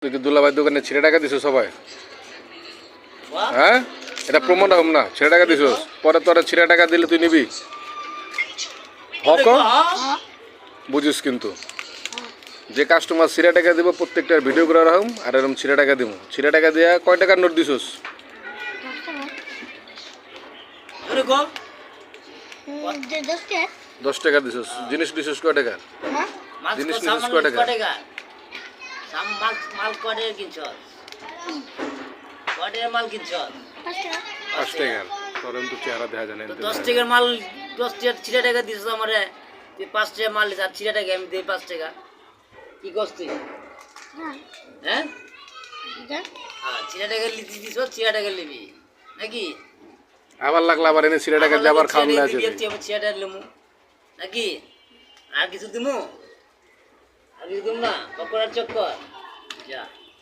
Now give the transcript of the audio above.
তুই কি দুলাভাইয়ের দোকানে ছিঁড়ে টাকা দিছো সবাই? হ্যাঁ, এটা প্রমাণ হম না, ছিঁড়ে টাকা দিছোস, পরে তোরা ছিঁড়ে টাকা দিলে তুই নিবি? হক বুঝিস কিন্তু যে কাস্টমার ছিঁড়ে টাকা দিব প্রত্যেকটার ভিডিও করে রাখুম আর এরকম ছিঁড়ে টাকা দিব। ছিঁড়ে টাকা দিয়া কয় টাকার নোট দিছোস? 10 টাকা দিছোস। জিনিস দিছোস কয় টাকার? জিনিস দিছোস কয় টাকা? মাল কয়টার কিনছস? কয়টার মাল কিনছস? 5 টাকার। তোর তো চেহারা দেখা যায় না। 10 টাকার মাল 10 টাকা ছিড়া টাকা দিছস আমারে। তুই 5 টাকা মাল আর ছিড়া টাকা আমি দেই 5 টাকা। কি করছ তুই? হ্যাঁ? হ্যাঁ, ছিড়া টাকা লিখি দিছস, ছিড়া টাকা লিবি নাকি? আবার লাগলা আবার এনে ছিঁড়ে টাকা দিয়ে আবার খাওয়ান না আছে। ছিড়া টাকা লিমু নাকি? আর কিছু দিমু? আর কিছু দিম না? পকড়ার চক্কর